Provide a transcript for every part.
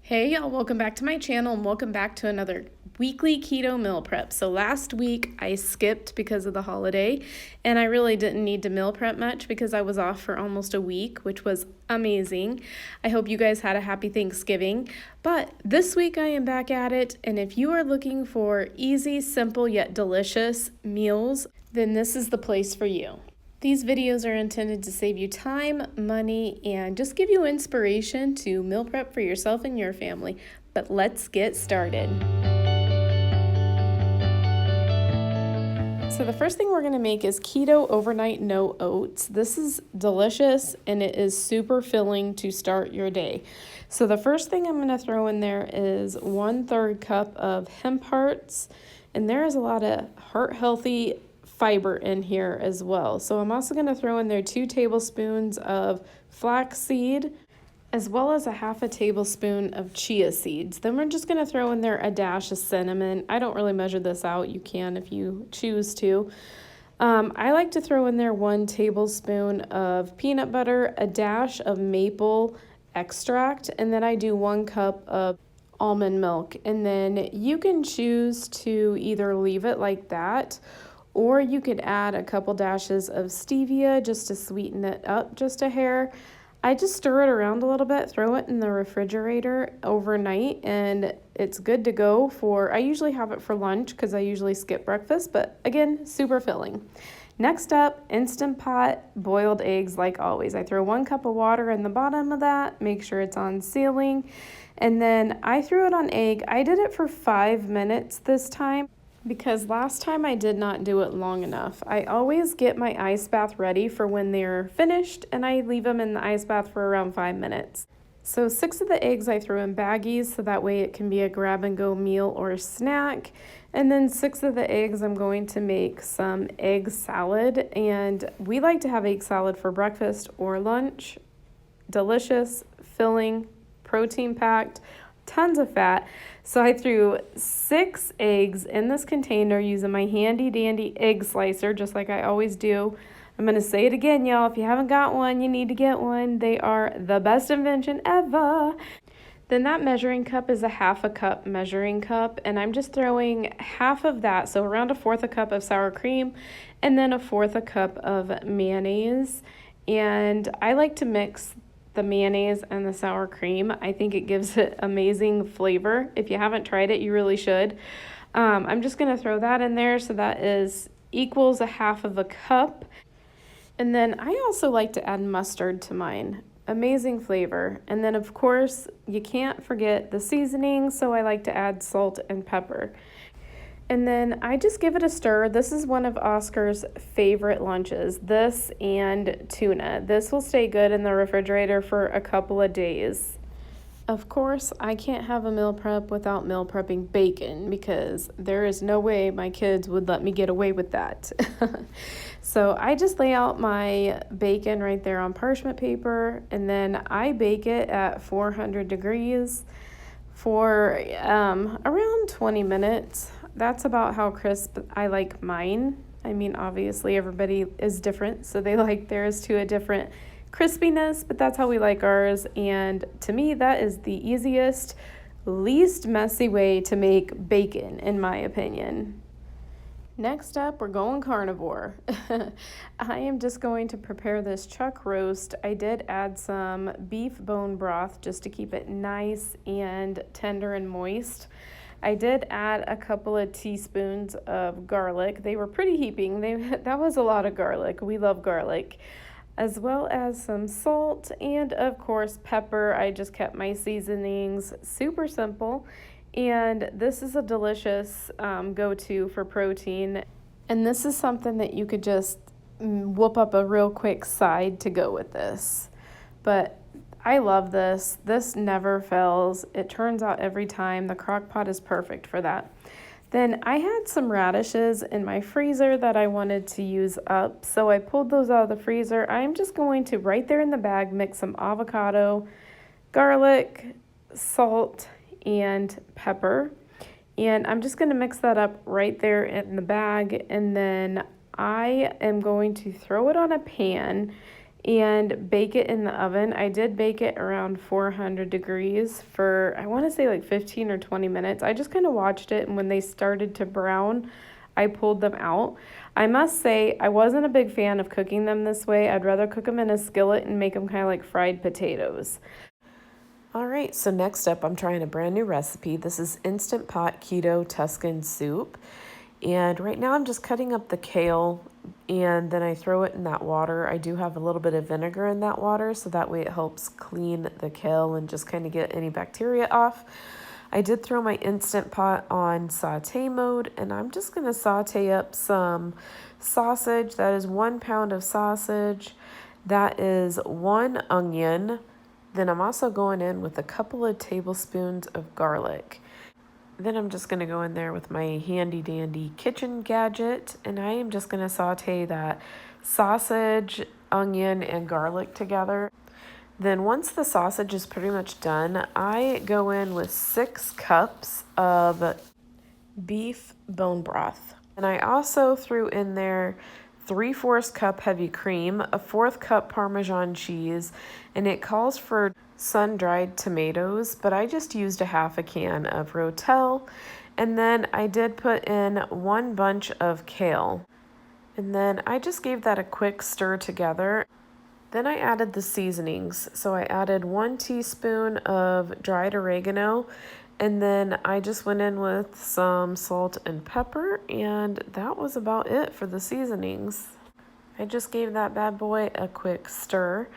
Hey y'all, welcome back to my channel and welcome back to another weekly keto meal prep. So last week I skipped because of the holiday and I really didn't need to meal prep much because I was off for almost a week, which was amazing. I hope you guys had a happy Thanksgiving. But this week I am back at it, and if you are looking for easy, simple, yet delicious meals, then this is the place for you. These videos are intended to save you time, money, and just give you inspiration to meal prep for yourself and your family. But let's get started. So the first thing we're going to make is keto overnight no oats. This is delicious and it is super filling to start your day. So the first thing I'm going to throw in there is 1/3 cup of hemp hearts, and there is a lot of heart healthy fiber in here as well. So I'm also going to throw in there 2 tablespoons of flaxseed, as well as a 1/2 tablespoon of chia seeds. Then we're just going to throw in there a dash of cinnamon. I don't really measure this out. You can if you choose to. I like to throw in there 1 tablespoon of peanut butter, a dash of maple extract, and then I do 1 cup of almond milk. And then you can choose to either leave it like that, or you could add a couple dashes of stevia just to sweeten it up just a hair. I just stir it around a little bit, throw it in the refrigerator overnight, and it's good to go for, I usually have it for lunch because I usually skip breakfast, but again, super filling. Next up, Instant Pot boiled eggs like always. I throw 1 cup of water in the bottom of that, make sure it's on sealing, and then I threw it on egg. I did it for 5 minutes this time, because last time I did not do it long enough. I always get my ice bath ready for when they're finished, and I leave them in the ice bath for around 5 minutes. So 6 of the eggs I threw in baggies, so that way it can be a grab and go meal or snack. And then 6 of the eggs I'm going to make some egg salad, and we like to have egg salad for breakfast or lunch. Delicious, filling, protein packed, tons of fat. So I threw 6 eggs in this container using my handy dandy egg slicer, just like I always do. I'm going to say it again, y'all. If you haven't got one, you need to get one. They are the best invention ever. Then that measuring cup is a 1/2 cup measuring cup, and I'm just throwing half of that, so around 1/4 cup of sour cream, and then 1/4 cup of mayonnaise. And I like to mix the mayonnaise and the sour cream. I think it gives it amazing flavor. If you haven't tried it, you really should. I'm just going to throw that in there, so that is equals 1/2 cup. And then I also like to add mustard to mine. Amazing flavor. And then of course, you can't forget the seasoning, so I like to add salt and pepper. And then I just give it a stir. This is one of Oscar's favorite lunches, this and tuna. This will stay good in the refrigerator for a couple of days. Of course, I can't have a meal prep without meal prepping bacon, because there is no way my kids would let me get away with that. So I just lay out my bacon right there on parchment paper, and then I bake it at 400 degrees for around 20 minutes. That's about how crisp I like mine. I mean, obviously everybody is different, so they like theirs to a different crispiness, but that's how we like ours. And to me, that is the easiest, least messy way to make bacon, in my opinion. Next up, we're going carnivore. I am just going to prepare this chuck roast. I did add some beef bone broth just to keep it nice and tender and moist. I did add a couple of teaspoons of garlic. They were pretty heaping. That was a lot of garlic. We love garlic. As well as some salt and, of course, pepper. I just kept my seasonings super simple. And this is a delicious go-to for protein. And this is something that you could just whoop up a real quick side to go with this. But I love this. This never fails. It turns out every time. The crock pot is perfect for that. Then I had some radishes in my freezer that I wanted to use up, so I pulled those out of the freezer. I'm just going to, right there in the bag, mix some avocado, garlic, salt, and pepper. And I'm just going to mix that up right there in the bag, and then I am going to throw it on a pan, and bake it in the oven. I did bake it around 400 degrees for, I want to say like 15 or 20 minutes. I just kind of watched it, and when they started to brown, I pulled them out. I must say, I wasn't a big fan of cooking them this way. I'd rather cook them in a skillet and make them kind of like fried potatoes. All right, so next up, I'm trying a brand new recipe. This is Instant Pot Keto Tuscan Soup. And right now I'm just cutting up the kale, and then I throw it in that water. I do have a little bit of vinegar in that water, so that way it helps clean the kale and just kind of get any bacteria off. I did throw my Instant Pot on saute mode, and I'm just going to saute up some sausage. That is 1 pound of sausage. That is 1 onion. Then I'm also going in with a couple of tablespoons of garlic. Then I'm just going to go in there with my handy dandy kitchen gadget, and I am just going to saute that sausage, onion, and garlic together. Then once the sausage is pretty much done, I go in with 6 cups of beef bone broth. And I also threw in there 3/4 cup heavy cream, a 1/4 cup Parmesan cheese, and it calls for sun-dried tomatoes, but I just used a 1/2 can of Rotel. And then I did put in 1 bunch of kale. And then I just gave that a quick stir together. Then I added the seasonings. So I added 1 teaspoon of dried oregano, and then I just went in with some salt and pepper, and that was about it for the seasonings. I just gave that bad boy a quick stir.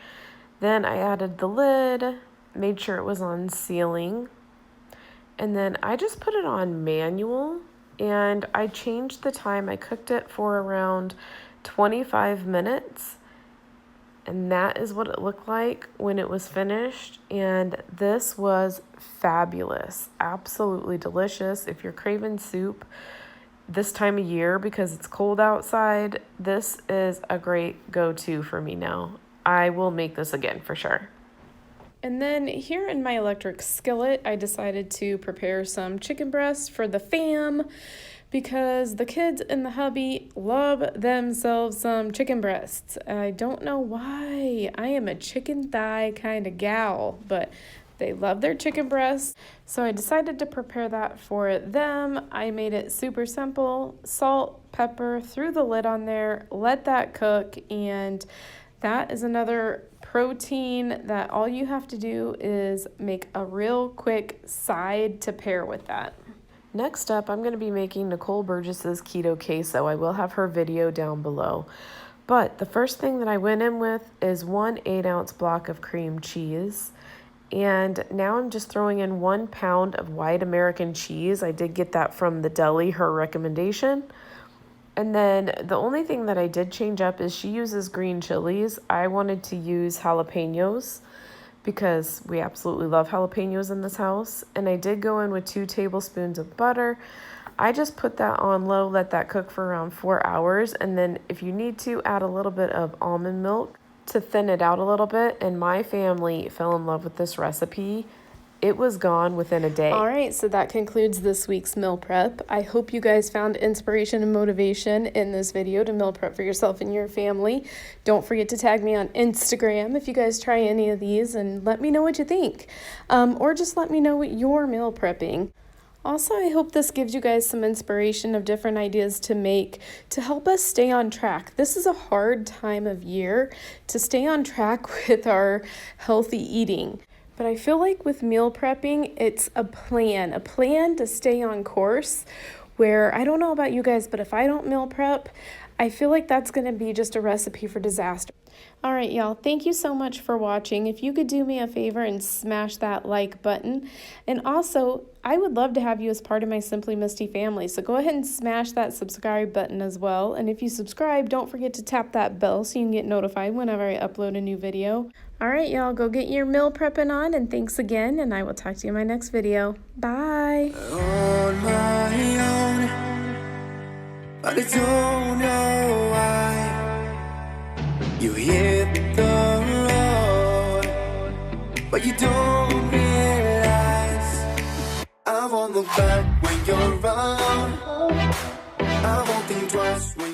Then I added the lid, made sure it was on sealing, and then I just put it on manual, and I changed the time. I cooked it for around 25 minutes, and that is what it looked like when it was finished, and this was fabulous, absolutely delicious. If you're craving soup this time of year because it's cold outside, this is a great go-to for me now. I will make this again for sure. And then here in my electric skillet, I decided to prepare some chicken breasts for the fam because the kids and the hubby love themselves some chicken breasts. I don't know why. I am a chicken thigh kind of gal, but they love their chicken breasts. So I decided to prepare that for them. I made it super simple. Salt, pepper, threw the lid on there, let that cook, and that is another protein that all you have to do is make a real quick side to pair with that. Next up, I'm going to be making Nicole Burgess's Keto Queso. I will have her video down below. But the first thing that I went in with is 1 8-ounce block of cream cheese. And now I'm just throwing in 1 pound of white American cheese. I did get that from the deli, her recommendation. And then the only thing that I did change up is she uses green chilies. I wanted to use jalapenos because we absolutely love jalapenos in this house. And I did go in with 2 tablespoons of butter. I just put that on low, let that cook for around 4 hours. And then if you need to, add a little bit of almond milk to thin it out a little bit. And my family fell in love with this recipe. It was gone within a day. All right, so that concludes this week's meal prep. I hope you guys found inspiration and motivation in this video to meal prep for yourself and your family. Don't forget to tag me on Instagram if you guys try any of these, and let me know what you think. Or just let me know what you're meal prepping. Also, I hope this gives you guys some inspiration of different ideas to make to help us stay on track. This is a hard time of year to stay on track with our healthy eating. But I feel like with meal prepping, it's a plan to stay on course, where I don't know about you guys, but if I don't meal prep, I feel like that's going to be just a recipe for disaster. All right, y'all, thank you so much for watching. If you could do me a favor and smash that like button. And also, I would love to have you as part of my Simply Misty family. So go ahead and smash that subscribe button as well. And if you subscribe, don't forget to tap that bell so you can get notified whenever I upload a new video. All right, y'all, go get your meal prepping on. And thanks again. And I will talk to you in my next video. Bye. On my own, but I don't know why. You hit the road, but you don't realize I won't look back when you're around. I won't think twice when